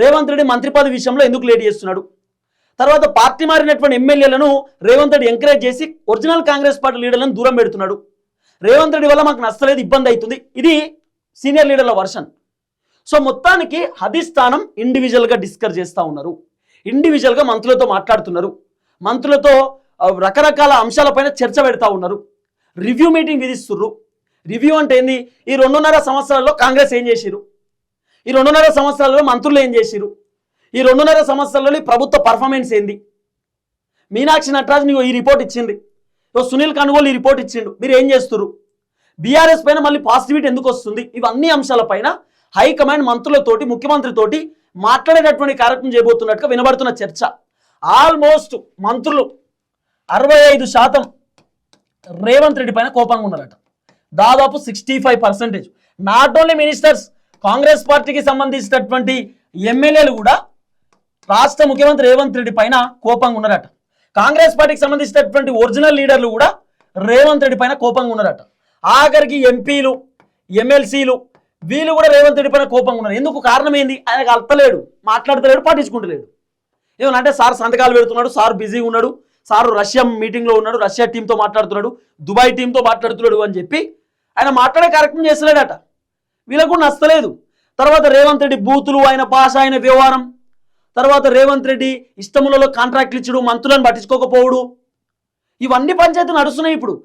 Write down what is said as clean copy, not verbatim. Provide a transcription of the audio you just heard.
రేవంత్ రెడ్డి మంత్రి పదవి విషయంలో ఎందుకు లేట్ చేస్తున్నాడు? తర్వాత పార్టీ మారినటువంటి ఎమ్మెల్యేలను రేవంత్ రెడ్డి ఎంకరేజ్ చేసి ఒరిజినల్ కాంగ్రెస్ పార్టీ లీడర్లను దూరం పెడుతున్నాడు. రేవంత్ రెడ్డి వల్ల మాకు నచ్చలేదు, ఇబ్బంది అవుతుంది. ఇది సీనియర్ లీడర్ల వర్షన్. సో మొత్తానికి అధిష్టానం ఇండివిజువల్గా డిస్కస్ చేస్తూ ఉన్నారు, ఇండివిజువల్గా మంత్రులతో మాట్లాడుతున్నారు, మంత్రులతో రకరకాల అంశాలపైన చర్చ పెడతా ఉన్నారు, రివ్యూ మీటింగ్ విధిస్తున్నారు. రివ్యూ అంటే ఏంది? ఈ 2.5 సంవత్సరాల్లో కాంగ్రెస్ ఏం చేసిరు, ఈ 2.5 సంవత్సరాలలో మంత్రులు ఏం చేసిరు, ఈ 2.5 సంవత్సరాలలో ప్రభుత్వ పర్ఫార్మెన్స్ ఏంది. మీనాక్షి నటరాజ్ నీకు ఈ రిపోర్ట్ ఇచ్చింది, సునీల్ కనుగోలు ఈ రిపోర్ట్ ఇచ్చిండు, మీరు ఏం చేస్తున్నారు, బీఆర్ఎస్ పైన మళ్ళీ పాజిటివిటీ ఎందుకు వస్తుంది, ఇవన్నీ అంశాలపైన హైకమాండ్ మంత్రులతోటి ముఖ్యమంత్రితోటి మాట్లాడేటటువంటి కార్యక్రమం చేయబోతున్నట్టుగా వినబడుతున్న చర్చ. ఆల్మోస్ట్ మంత్రులు 65% రేవంత్ రెడ్డి పైన కోపంగా ఉన్నారట. దాదాపు 65%. నాట్ ఓన్లీ మినిస్టర్స్, కాంగ్రెస్ పార్టీకి సంబంధించినటువంటి ఎమ్మెల్యేలు కూడా రాష్ట్ర ముఖ్యమంత్రి రేవంత్ రెడ్డి పైన కోపంగా ఉన్నారట. కాంగ్రెస్ పార్టీకి సంబంధించినటువంటి ఒరిజినల్ లీడర్లు కూడా రేవంత్ రెడ్డి పైన కోపంగా ఉన్నారట. ఆఖరికి ఎంపీలు, ఎమ్మెల్సీలు వీళ్ళు కూడా రేవంత్ రెడ్డి పైన కోపంగా ఉన్నారు. ఎందుకు? కారణం ఏంది? ఆయనకు అర్థలేడు, మాట్లాడతలేడు, పట్టించుకుంటలేడు. ఏమనంటే సార్ సంతకాలు పెడుతున్నాడు, సార్ బిజీగా ఉన్నాడు, సార్ రష్యా మీటింగ్లో ఉన్నాడు, రష్యా టీంతో మాట్లాడుతున్నాడు, దుబాయ్ టీంతో మాట్లాడుతున్నాడు అని చెప్పి ఆయన మాట్లాడే కార్యక్రమం చేస్తలేడట. వీళ్ళకు కూడా నచ్చలేదు. తర్వాత రేవంత్ రెడ్డి బూతులు, ఆయన భాష, ఆయన వ్యవహారం, తర్వాత రేవంత్ రెడ్డి ఇష్టములలో కాంట్రాక్ట్లు ఇచ్చుడు, మంత్రులను పట్టించుకోకపోవడు, ఇవన్నీ పంచాయతీలు నడుస్తున్నాయి ఇప్పుడు.